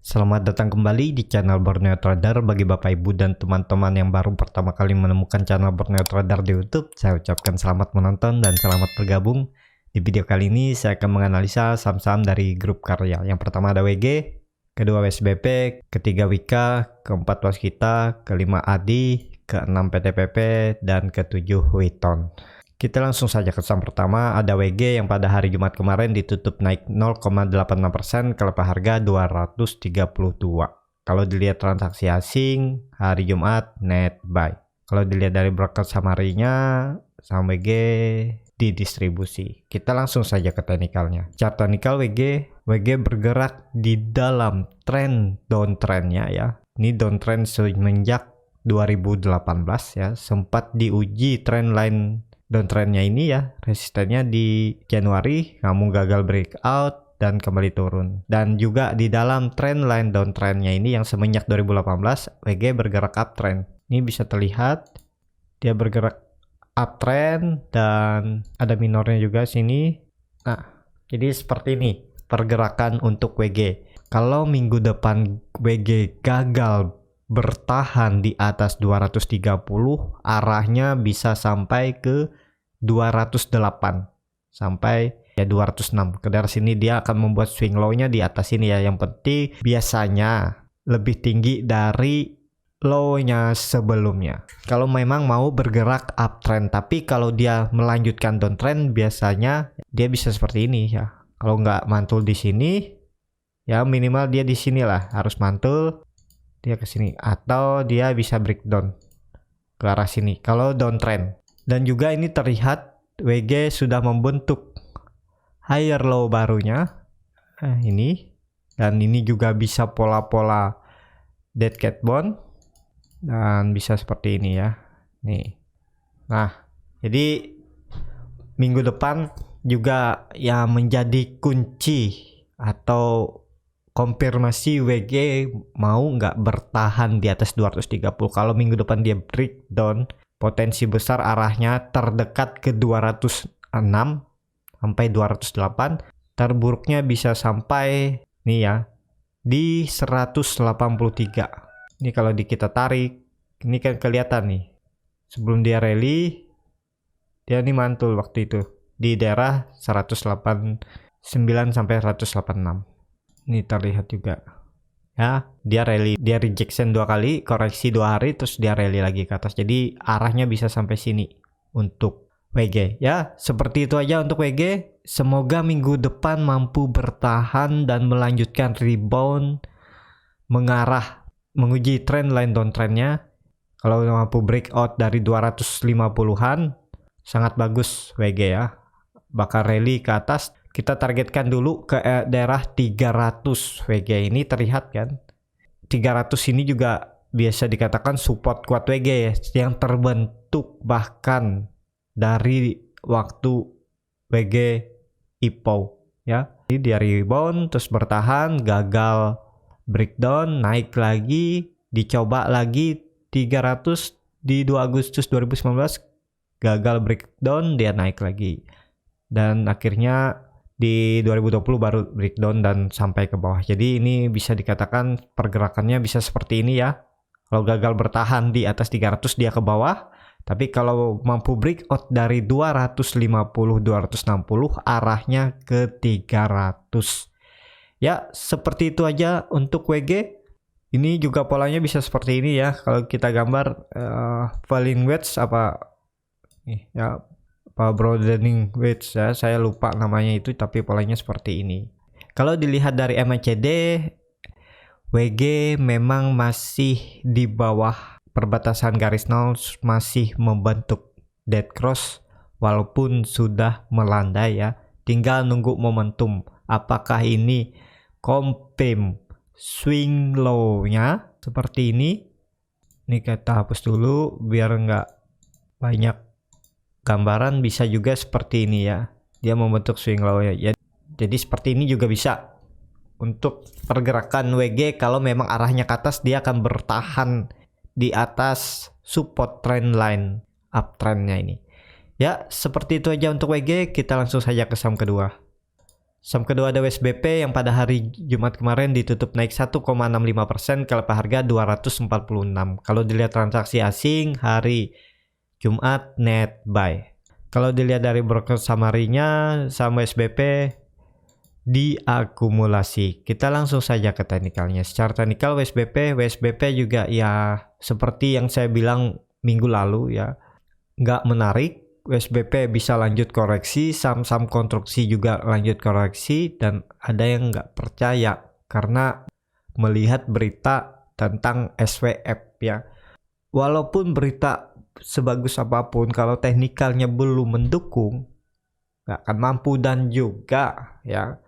Selamat datang kembali di channel Borneo Trader. Bagi Bapak Ibu dan teman-teman yang baru pertama kali menemukan channel Borneo Trader di YouTube, saya ucapkan selamat menonton dan selamat bergabung. Di video kali ini saya akan menganalisa saham-saham dari grup karya. Yang pertama ada WG, kedua WSBP, ketiga Wika, keempat Waskita, kelima Adi, keenam PTPP, dan ketujuh Witon. Kita langsung saja ke saham pertama, ada WG yang pada hari Jumat kemarin ditutup naik 0,86% ke lepas harga 232. Kalau dilihat transaksi asing, hari Jumat net buy. Kalau dilihat dari broker summary-nya, saham WG didistribusi. Kita langsung saja ke teknikalnya. Chart teknikal WG bergerak di dalam tren downtrend-nya ya. Ini downtrend semenjak 2018 ya, sempat diuji trendline downtrendnya ini ya, resistennya di Januari kamu gagal breakout dan kembali turun. Dan juga di dalam trendline downtrendnya ini yang semenjak 2018 WG bergerak uptrend. Ini bisa terlihat dia bergerak uptrend dan ada minornya juga sini. Nah, jadi seperti ini pergerakan untuk WG. Kalau minggu depan WG gagal bertahan di atas 230, arahnya bisa sampai ke 208 sampai ya 206. Ke daerah sini dia akan membuat swing low-nya di atas ini ya. Yang penting biasanya lebih tinggi dari low-nya sebelumnya. Kalau memang mau bergerak uptrend, tapi kalau dia melanjutkan downtrend biasanya dia bisa seperti ini ya. Kalau nggak mantul di sini ya minimal dia di sini lah, harus mantul dia ke sini atau dia bisa breakdown ke arah sini kalau downtrend. Dan juga ini terlihat WG sudah membentuk higher low barunya ini, dan ini juga bisa pola-pola dead cat bone dan bisa seperti ini ya nih. Nah, jadi minggu depan juga ya menjadi kunci atau konfirmasi WG mau nggak bertahan di atas 230. Kalau minggu depan dia breakdown, potensi besar arahnya terdekat ke 206 sampai 208. Terburuknya bisa sampai nih ya di 183. Ini kalau kita tarik, ini kan kelihatan nih. Sebelum dia rally, dia nih mantul waktu itu di daerah 189 sampai 186. Ini terlihat juga ya, dia rally, dia rejection 2 kali, koreksi 2 hari, terus dia rally lagi ke atas. Jadi arahnya bisa sampai sini untuk WG ya. Seperti itu aja untuk WG. Semoga minggu depan mampu bertahan dan melanjutkan rebound mengarah menguji trendline downtrendnya. Kalau mampu breakout dari 250-an sangat bagus WG ya, bakal rally ke atas. Kita targetkan dulu ke daerah 300 WG. Ini terlihat kan 300 ini juga biasa dikatakan support kuat WG ya, yang terbentuk bahkan dari waktu WG IPO ya. Jadi dia rebound terus bertahan, gagal breakdown, naik lagi, dicoba lagi 300 di 2 Agustus 2019, gagal breakdown, dia naik lagi. Dan akhirnya di 2020 baru breakdown dan sampai ke bawah. Jadi ini bisa dikatakan pergerakannya bisa seperti ini ya. Kalau gagal bertahan di atas 300 dia ke bawah. Tapi kalau mampu breakout dari 250-260 arahnya ke 300. Ya, seperti itu aja untuk WG. Ini juga polanya bisa seperti ini ya. Kalau kita gambar falling wedge apa nih ya, broadening wedge ya, saya lupa namanya itu, tapi polanya seperti ini. Kalau dilihat dari MACD, WG memang masih di bawah perbatasan garis nol, masih membentuk dead cross walaupun sudah melandai ya. Tinggal nunggu momentum. Apakah ini confirm swing low-nya seperti ini? Ini kita hapus dulu biar nggak banyak gambaran. Bisa juga seperti ini ya, dia membentuk swing low ya. Jadi seperti ini juga bisa untuk pergerakan WG. Kalau memang arahnya ke atas, dia akan bertahan di atas support trend line uptrendnya ini ya. Seperti itu aja untuk WG. Kita langsung saja ke saham kedua. Saham kedua ada WSBP yang pada hari Jumat kemarin ditutup naik 1,65% ke level harga 246. Kalau dilihat transaksi asing hari Jumat net buy. Kalau dilihat dari broker summary-nya, saham WSBP diakumulasi. Kita langsung saja ke teknikalnya. Secara teknikal WSBP juga ya seperti yang saya bilang minggu lalu ya, nggak menarik. WSBP bisa lanjut koreksi, saham-saham konstruksi juga lanjut koreksi, dan ada yang nggak percaya karena melihat berita tentang SWF ya. Walaupun berita sebagus apapun, kalau teknikalnya belum mendukung, nggak akan mampu. Dan juga ya,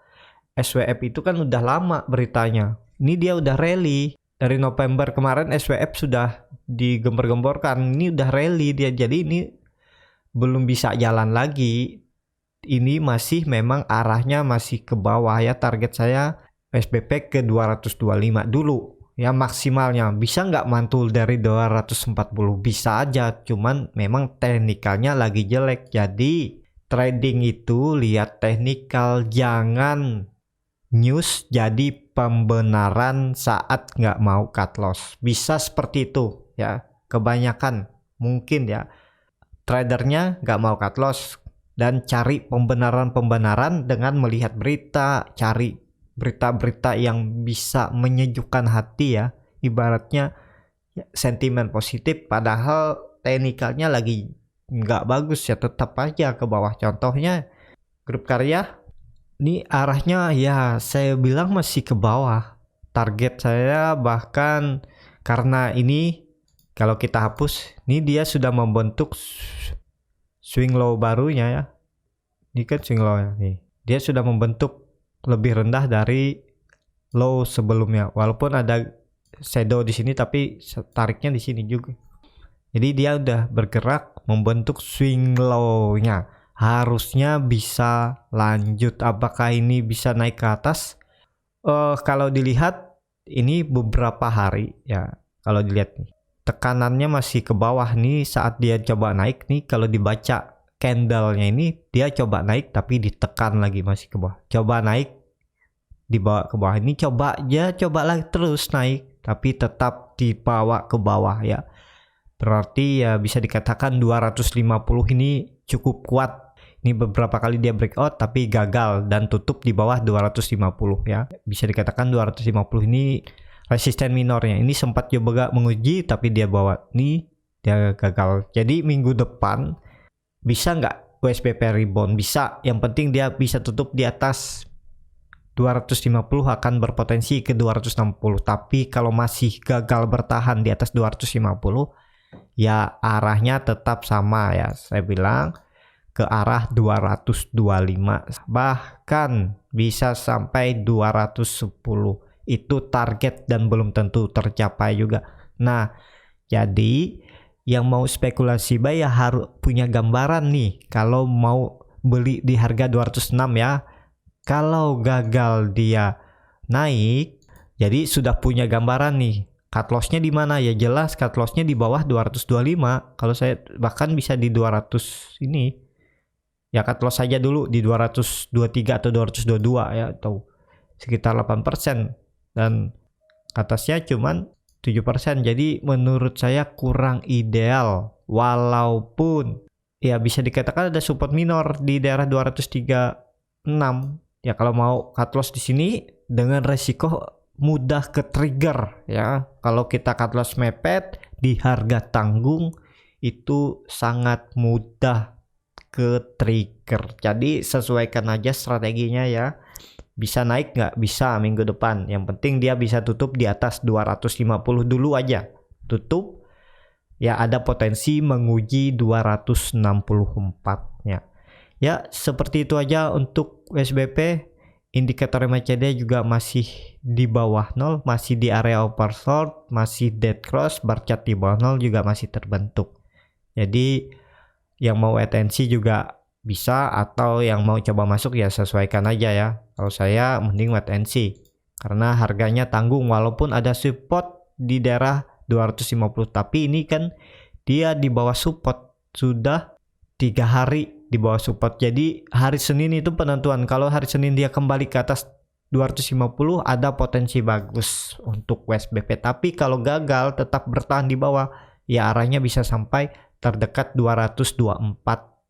SWF itu kan udah lama beritanya. Ini dia udah rally. Dari November kemarin SWF sudah digembar-gemborkan. Ini udah rally dia, jadi ini belum bisa jalan lagi. Ini masih memang arahnya masih ke bawah ya. Target saya SBP ke 225 dulu ya maksimalnya. Bisa nggak mantul dari 240? Bisa aja, cuman memang teknikalnya lagi jelek. Jadi trading itu lihat teknikal, jangan news jadi pembenaran saat nggak mau cut loss. Bisa seperti itu ya, kebanyakan mungkin ya. Tradernya nggak mau cut loss dan cari pembenaran dengan melihat berita, cari berita-berita yang bisa menyejukkan hati ya, ibaratnya ya, sentimen positif, padahal teknikalnya lagi nggak bagus ya, tetap aja ke bawah. Contohnya grup karya, ini arahnya ya saya bilang masih ke bawah. Target saya bahkan karena ini kalau kita hapus, ini dia sudah membentuk swing low barunya ya. Ini kan swing low ya nih. Dia sudah membentuk lebih rendah dari low sebelumnya. Walaupun ada shadow di sini, tapi tariknya di sini juga. Jadi dia udah bergerak membentuk swing low-nya. Harusnya bisa lanjut. Apakah ini bisa naik ke atas? Kalau dilihat ini beberapa hari ya. Kalau dilihat nih, tekanannya masih ke bawah nih saat dia coba naik nih. Kalau dibaca candlenya ini, dia coba naik tapi ditekan lagi masih ke bawah. Coba naik, dibawa ke bawah. Ini coba lagi terus naik tapi tetap dibawa ke bawah ya. Berarti ya bisa dikatakan 250 ini cukup kuat. Ini beberapa kali dia breakout tapi gagal dan tutup di bawah 250 ya. Bisa dikatakan 250 ini resisten minornya. Ini sempat coba menguji tapi dia bawa, nih dia gagal. Jadi minggu depan bisa nggak WSBP rebound? Bisa, yang penting dia bisa tutup di atas 250, akan berpotensi ke 260. Tapi kalau masih gagal bertahan di atas 250 ya arahnya tetap sama ya, saya bilang ke arah 225, bahkan bisa sampai 210. Itu target dan belum tentu tercapai juga. Nah, jadi yang mau spekulasi buy ya harus punya gambaran nih. Kalau mau beli di harga 206 ya, kalau gagal dia naik, jadi sudah punya gambaran nih. Cut loss-nya di mana ya, jelas cut loss-nya di bawah 225. Kalau saya bahkan bisa di 200 ini. Ya cut loss saja dulu di 223 atau 222 ya, atau sekitar 8%. Dan atasnya cuman 7%. Jadi menurut saya kurang ideal. Walaupun ya bisa dikatakan ada support minor di daerah 236. Ya kalau mau cut loss di sini dengan resiko mudah ke trigger ya. Kalau kita cut loss mepet di harga tanggung itu sangat mudah ke trigger. Jadi sesuaikan aja strateginya ya. Bisa naik nggak? Bisa minggu depan. Yang penting dia bisa tutup di atas 250 dulu aja. Tutup. Ya ada potensi menguji 264 nya. Ya seperti itu aja untuk SBP. Indikator MACD juga masih di bawah 0. Masih di area oversold. Masih dead cross. Bar chart di bawah 0 juga masih terbentuk. Jadi yang mau atensi juga bisa, atau yang mau coba masuk ya sesuaikan aja ya. Kalau saya mending wait and see karena harganya tanggung, walaupun ada support di daerah 250, tapi ini kan dia di bawah support sudah 3 hari di bawah support. Jadi hari Senin itu penentuan. Kalau hari Senin dia kembali ke atas 250 ada potensi bagus untuk USBP. Tapi kalau gagal tetap bertahan di bawah, ya arahnya bisa sampai terdekat 224,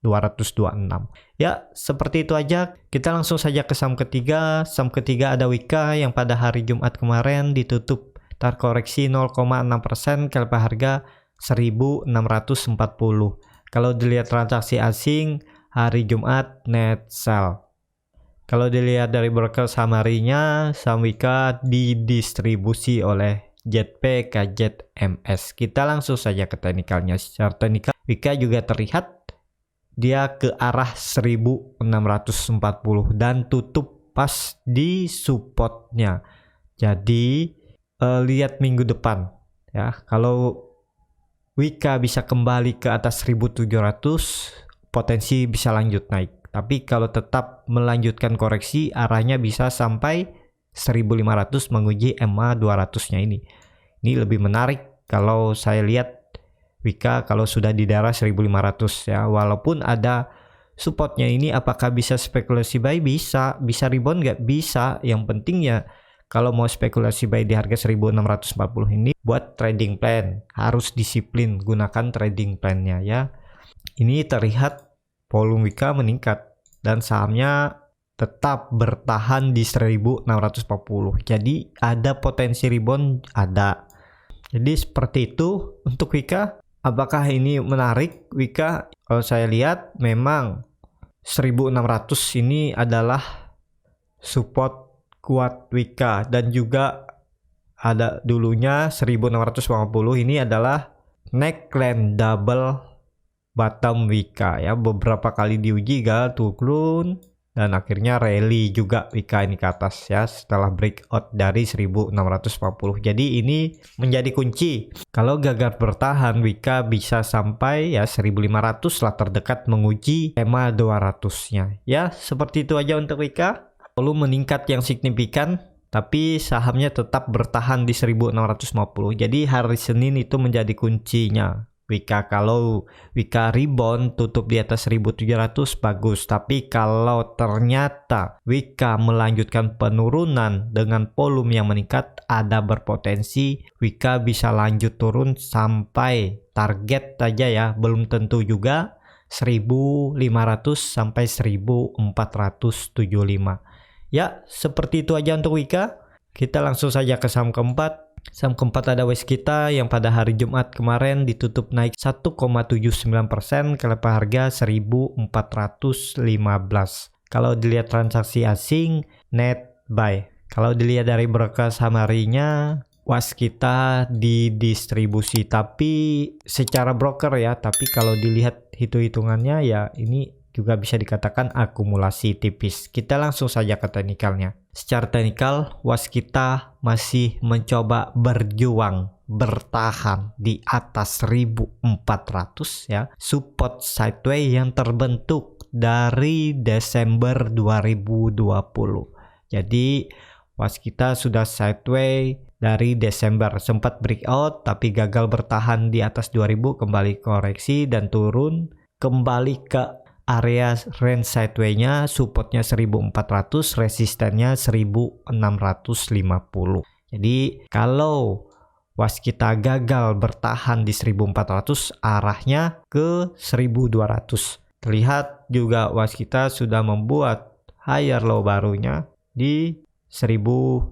226. Ya, seperti itu aja. Kita langsung saja ke saham ketiga. Saham ketiga ada Wika yang pada hari Jumat kemarin ditutup terkoreksi 0,6%, KLP harga 1640. Kalau dilihat transaksi asing hari Jumat net sell. Kalau dilihat dari broker saham harinya, saham Wika didistribusi oleh JP KZMS. Kita langsung saja ke teknikalnya. Secara teknikal Wika juga terlihat dia ke arah 1640 dan tutup pas di supportnya. Jadi lihat minggu depan ya, kalau Wika bisa kembali ke atas 1700, potensi bisa lanjut naik. Tapi kalau tetap melanjutkan koreksi, arahnya bisa sampai 1500 menguji MA 200-nya ini. Ini lebih menarik kalau saya lihat Wika kalau sudah di daerah 1500 ya. Walaupun ada supportnya ini, apakah bisa spekulasi buy? Bisa rebound nggak? Bisa. Yang penting ya kalau mau spekulasi buy di harga 1640 ini buat trading plan, harus disiplin gunakan trading plan-nya ya. Ini terlihat volume Wika meningkat dan sahamnya tetap bertahan di 1640. Jadi ada potensi rebound, ada. Jadi seperti itu untuk Wika. Apakah ini menarik Wika? Kalau saya lihat memang 1600 ini adalah support kuat Wika, dan juga ada dulunya 1650 ini adalah neckline double bottom Wika ya. Beberapa kali diuji gagal turun dan akhirnya rally juga Wika ini ke atas ya setelah breakout dari 1640. Jadi ini menjadi kunci. Kalau gagal bertahan, Wika bisa sampai ya 1500 lah terdekat menguji EMA 200-nya. Ya, seperti itu aja untuk Wika. Volume meningkat yang signifikan, tapi sahamnya tetap bertahan di 1650. Jadi hari Senin itu menjadi kuncinya Wika. Kalau Wika rebound tutup di atas 1700 bagus, tapi kalau ternyata Wika melanjutkan penurunan dengan volume yang meningkat, ada berpotensi Wika bisa lanjut turun sampai target aja ya, belum tentu juga 1500 sampai 1475. Ya, seperti itu aja untuk Wika. Kita langsung saja ke saham keempat. Saham keempat ada Waskita yang pada hari Jumat kemarin ditutup naik 1,79%, KLP harga 1415. Kalau dilihat transaksi asing, net buy. Kalau dilihat dari broker saham harinya, Waskita didistribusi tapi secara broker ya, tapi kalau dilihat hitung-hitungannya ya ini juga bisa dikatakan akumulasi tipis. Kita langsung saja ke teknikalnya. Secara teknikal, Waskita masih mencoba berjuang bertahan di atas 1400 ya. Support sideways yang terbentuk dari Desember 2020. Jadi Waskita sudah sideways dari Desember, sempat breakout tapi gagal bertahan di atas 2000, kembali koreksi dan turun kembali ke area range sideways-nya, supportnya 1400, resistennya 1650. Jadi kalau Waskita gagal bertahan di 1400, arahnya ke 1200. Terlihat juga Waskita sudah membuat higher low barunya di 1540.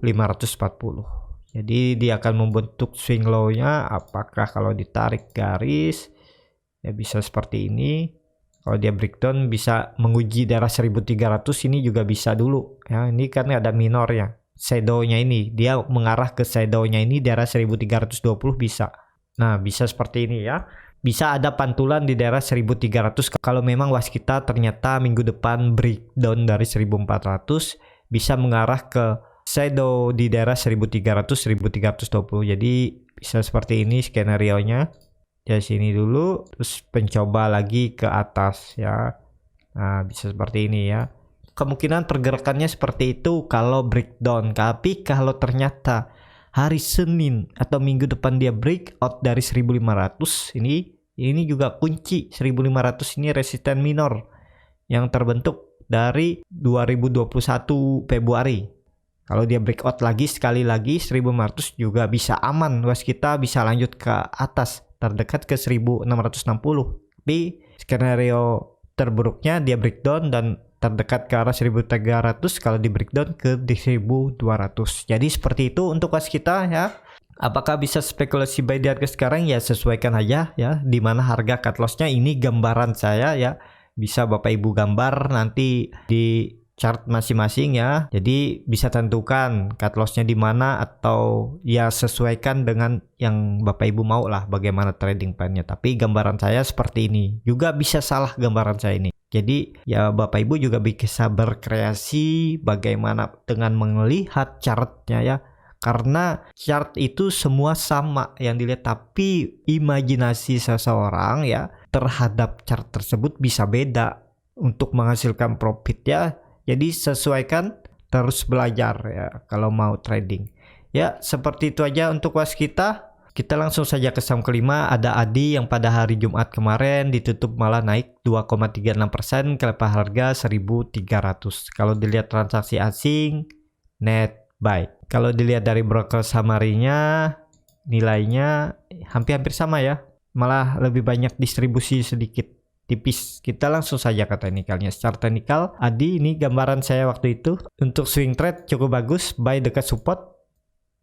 Jadi dia akan membentuk swing low-nya, apakah kalau ditarik garis ya bisa seperti ini. Kalau dia breakdown bisa menguji daerah 1300, ini juga bisa dulu ya. Ini kan ada minornya, shadow-nya ini dia mengarah ke shadow-nya ini daerah 1320 bisa. Nah, bisa seperti ini ya. Bisa ada pantulan di daerah 1300 kalau memang Waskita ternyata minggu depan breakdown dari 1400, bisa mengarah ke shadow di daerah 1300 1320. Jadi bisa seperti ini skenario-nya. Dari sini dulu terus mencoba lagi ke atas ya. Nah, bisa seperti ini ya. Kemungkinan pergerakannya seperti itu kalau breakdown. Tapi kalau ternyata hari Senin atau minggu depan dia breakout dari 1500, ini juga kunci. 1500 ini resisten minor. yang terbentuk dari 2021 Februari. Kalau dia breakout lagi sekali lagi 1500 juga bisa aman, waskita bisa lanjut ke atas terdekat ke 1660. Tapi skenario terburuknya dia breakdown dan terdekat ke arah 1300, kalau di breakdown ke 1200. Jadi seperti itu untuk waskita ya. Apakah bisa spekulasi buy di harga sekarang? Ya sesuaikan aja ya, dimana harga cut lossnya. Ini gambaran saya ya, bisa Bapak Ibu gambar nanti di chart masing-masing ya. Jadi bisa tentukan cut lossnya di mana, atau ya sesuaikan dengan yang Bapak Ibu mau lah bagaimana trading plan-nya. Tapi gambaran saya seperti ini. Juga bisa salah gambaran saya ini. Jadi ya Bapak Ibu juga bisa berkreasi bagaimana dengan melihat chartnya ya. Karena chart itu semua sama yang dilihat, tapi imajinasi seseorang ya terhadap chart tersebut bisa beda untuk menghasilkan profit ya. Jadi sesuaikan, terus belajar ya kalau mau trading. Ya seperti itu aja untuk waskita. Kita langsung saja ke saham kelima, ada ADI yang pada hari Jumat kemarin ditutup malah naik 2,36% ke level harga 1.300. Kalau dilihat transaksi asing, net buy. Kalau dilihat dari broker summary-nya, nilainya hampir-hampir sama ya. Malah lebih banyak distribusi sedikit, tipis. Kita langsung saja ke teknikalnya. Secara teknikal, ADI ini gambaran saya waktu itu. Untuk swing trade cukup bagus, buy dekat support,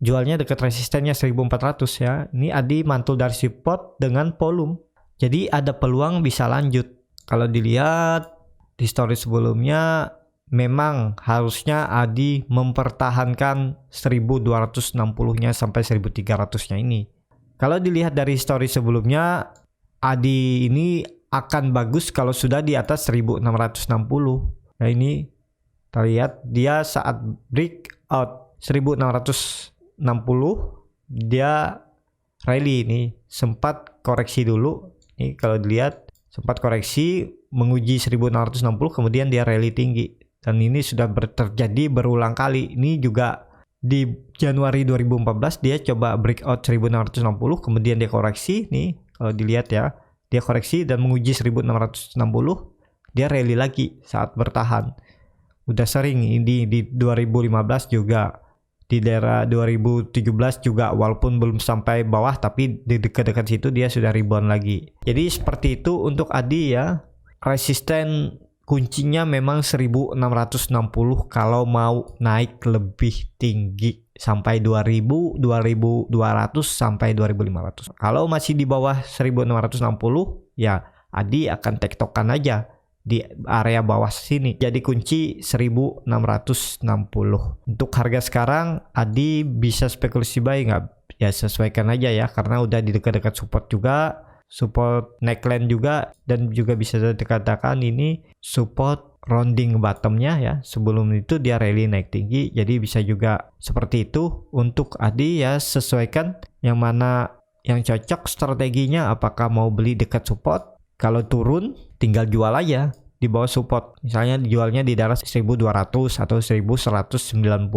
jualnya dekat resistennya 1400 ya. Ini ADI mantul dari support dengan volume. Jadi ada peluang bisa lanjut. Kalau dilihat histori sebelumnya, memang harusnya ADI mempertahankan 1260-nya sampai 1300-nya ini. Kalau dilihat dari histori sebelumnya, ADI ini akan bagus kalau sudah di atas 1660. Nah ini terlihat dia saat breakout 1660 dia rally ini, sempat koreksi dulu. Ini kalau dilihat sempat koreksi menguji 1660, kemudian dia rally tinggi. Dan ini sudah terjadi berulang kali. Ini juga di Januari 2014 dia coba breakout 1660, kemudian dia koreksi nih. Kalau dilihat ya, dia koreksi dan menguji 1660, dia rally lagi saat bertahan. Udah sering ini di 2015 juga, di daerah 2017 juga, walaupun belum sampai bawah tapi di dekat-dekat situ dia sudah rebound lagi. Jadi seperti itu untuk ADI ya. Resisten kuncinya memang 1660 kalau mau naik lebih tinggi sampai 2000, 2200 sampai 2500. Kalau masih di bawah 1660 ya ADI akan tektokan aja di area bawah sini. Jadi kunci 1660. Untuk harga sekarang ADI bisa spekulasi buy nggak? Ya sesuaikan aja ya, karena udah di dekat-dekat support juga, support neckline juga, dan juga bisa dikatakan ini support rounding bottomnya ya. Sebelum itu dia rally naik tinggi, jadi bisa juga seperti itu. Untuk ADI ya sesuaikan yang mana yang cocok strateginya. Apakah mau beli dekat support, kalau turun tinggal jual aja di bawah support, misalnya dijualnya di daerah 1200 atau 1190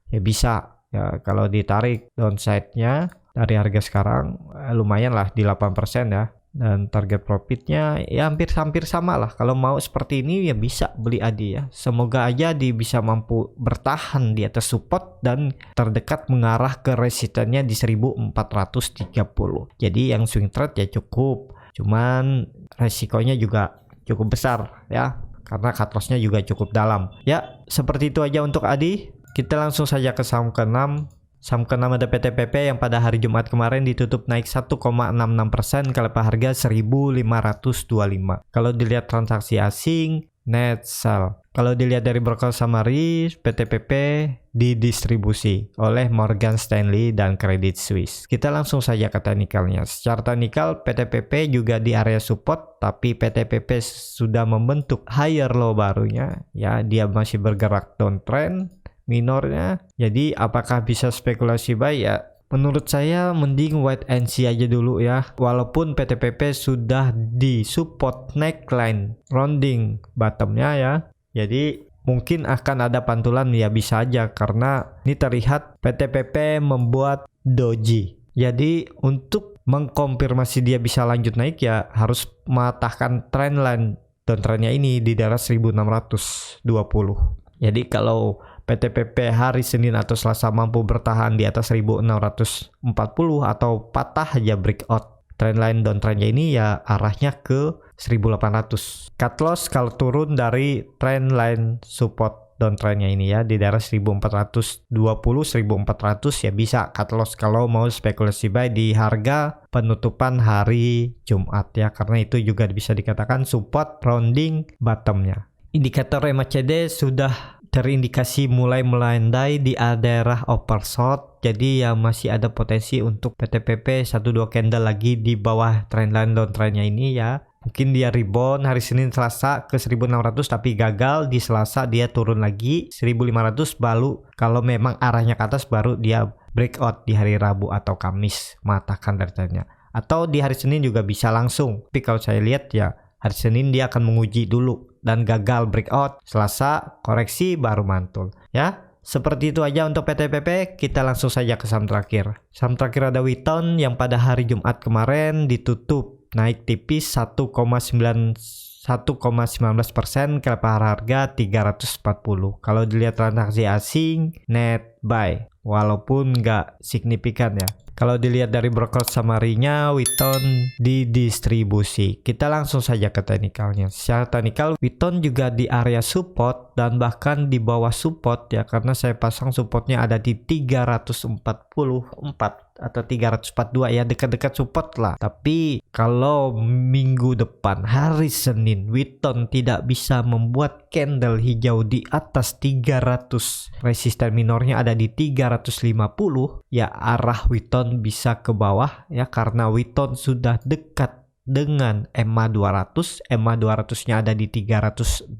ya bisa ya. Kalau ditarik downside-nya dari harga sekarang lumayan lah di 8% ya, dan target profitnya ya hampir sama lah. Kalau mau seperti ini ya bisa beli ADI ya. Semoga aja ADI bisa mampu bertahan di atas support dan terdekat mengarah ke resistennya di 1430. Jadi yang swing trade ya cukup, cuman resikonya juga cukup besar ya, karena cut loss-nya juga cukup dalam ya. Seperti itu aja untuk ADI. Kita langsung saja ke saham ke-6. Saham ke-6 ada PTPP yang pada hari Jumat kemarin ditutup naik 1,66% ke level harga 1525. Kalau dilihat transaksi asing, net sell. Kalau dilihat dari broker summary, PTPP didistribusi oleh Morgan Stanley dan Credit Suisse. Kita langsung saja ke teknikalnya. Secara teknikal PTPP juga di area support, tapi PTPP sudah membentuk higher low barunya ya, dia masih bergerak downtrend minornya. Jadi apakah bisa spekulasi buy ya? Menurut saya mending wait and see aja dulu ya. Walaupun PTPP sudah di support neckline rounding bottomnya ya. Jadi mungkin akan ada pantulan ya, bisa aja, karena ini terlihat PTPP membuat doji. Jadi untuk mengkonfirmasi dia bisa lanjut naik ya harus mematahkan trendline downtrendnya ini di daerah 1620. Jadi kalau PTPP hari Senin atau Selasa mampu bertahan di atas 1640 atau patah aja breakout trendline downtrendnya ini, ya arahnya ke 1800. Cut loss kalau turun dari trendline support downtrendnya ini ya di daerah 1420 1400 ya bisa cut loss kalau mau spekulasi buy di harga penutupan hari Jumat ya, karena itu juga bisa dikatakan support rounding bottomnya. Indikator MACD sudah terindikasi mulai melandai di daerah oversold, jadi ya masih ada potensi untuk PTPP 1-2 candle lagi di bawah trendline downtrendnya ini ya. Mungkin dia rebound hari Senin Selasa ke 1600 tapi gagal, di Selasa dia turun lagi 1500, baru kalau memang arahnya ke atas baru dia breakout di hari Rabu atau Kamis matahkan trendnya, atau di hari Senin juga bisa langsung. Tapi kalau saya lihat ya hari Senin dia akan menguji dulu dan gagal breakout, Selasa koreksi baru mantul ya. Seperti itu aja untuk PTPP. Kita langsung saja ke saham terakhir. Saham terakhir ada Witon yang pada hari Jumat kemarin ditutup naik tipis 1,19% ke harga 340. Kalau dilihat transaksi asing net buy walaupun nggak signifikan ya. Kalau dilihat dari broker summary-nya, Witon didistribusi. Kita langsung saja ke teknikalnya. Secara teknikal, Witon juga di area support dan bahkan di bawah support ya, karena saya pasang supportnya ada di 344 atau 342 ya, dekat-dekat support lah. Tapi kalau minggu depan hari Senin Witon tidak bisa membuat candle hijau di atas 300, resisten minornya ada di 350 ya, arah Witon bisa ke bawah ya, karena Witon sudah dekat dengan EMA 200. EMA 200 nya ada di 308.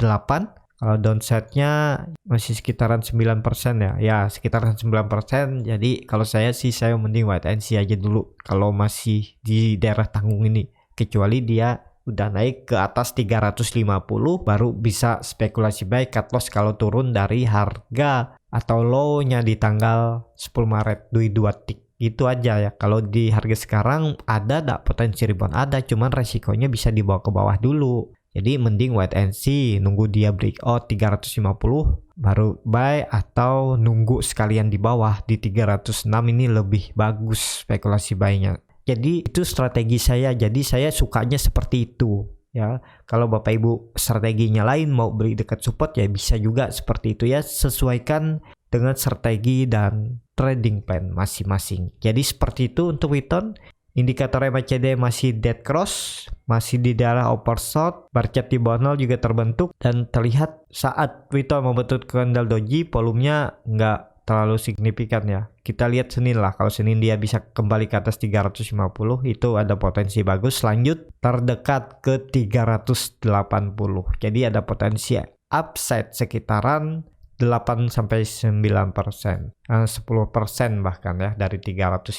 Kalau downside-nya masih sekitaran 9% ya. Ya, sekitaran 9%. Jadi kalau saya sih, saya mending wait and see aja dulu kalau masih di daerah tanggung ini. Kecuali dia udah naik ke atas 350 baru bisa spekulasi buy, cut loss kalau turun dari harga atau low-nya di tanggal 10 Maret 22 tik. Itu aja ya. Kalau di harga sekarang ada potensi rebound, ada, cuman resikonya bisa dibawa ke bawah dulu. Jadi mending wait and see, nunggu dia breakout 350 baru buy, atau nunggu sekalian di bawah di 306 ini lebih bagus spekulasi buy-nya. Jadi itu strategi saya. Jadi saya sukanya seperti itu ya. Kalau Bapak Ibu strateginya lain, mau beli dekat support ya bisa juga seperti itu ya. Sesuaikan dengan strategi dan trading plan masing-masing. Jadi seperti itu untuk Witon. Indikator MACD masih dead cross, masih di daerah oversold, bar chart di bawah 0 juga terbentuk, dan terlihat saat Witon membentuk candle doji, volumenya nggak terlalu signifikan ya. Kita lihat Senin lah, kalau Senin dia bisa kembali ke atas 350, itu ada potensi bagus. Lanjut terdekat ke 380, jadi ada potensi upside sekitaran 8-9%, 10% bahkan ya dari 350.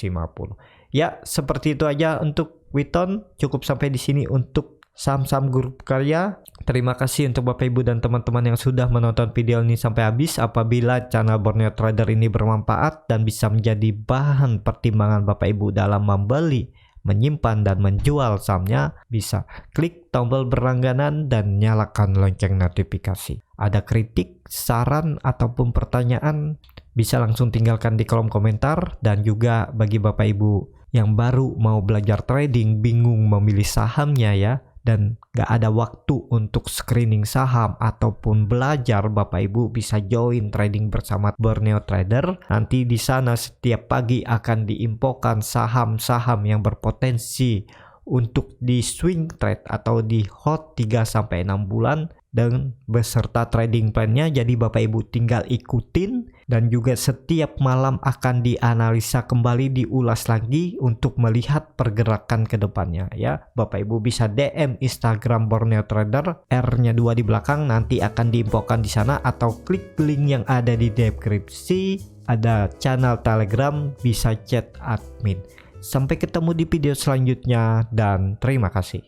Ya, seperti itu aja untuk Witon. Cukup sampai di sini untuk saham-saham grup karya. Terima kasih untuk Bapak Ibu dan teman-teman yang sudah menonton video ini sampai habis. Apabila channel Borneo Trader ini bermanfaat dan bisa menjadi bahan pertimbangan Bapak Ibu dalam membeli, menyimpan, dan menjual sahamnya, bisa klik tombol berlangganan dan nyalakan lonceng notifikasi. Ada kritik, saran, ataupun pertanyaan, bisa langsung tinggalkan di kolom komentar. Dan juga bagi Bapak Ibu yang baru mau belajar trading, bingung memilih sahamnya ya, dan gak ada waktu untuk screening saham ataupun belajar, Bapak Ibu bisa join trading bersama Borneo Trader. Nanti di sana setiap pagi akan diinfokan saham-saham yang berpotensi untuk di swing trade atau di hold 3-6 bulan dan beserta trading plan-nya. Jadi Bapak Ibu tinggal ikutin, dan juga setiap malam akan dianalisa kembali, diulas lagi untuk melihat pergerakan ke depannya ya. Bapak Ibu bisa DM Instagram Borneo Trader, R-nya 2 di belakang, nanti akan diinfokan di sana, atau klik link yang ada di deskripsi. Ada channel Telegram, bisa chat admin. Sampai ketemu di video selanjutnya dan terima kasih.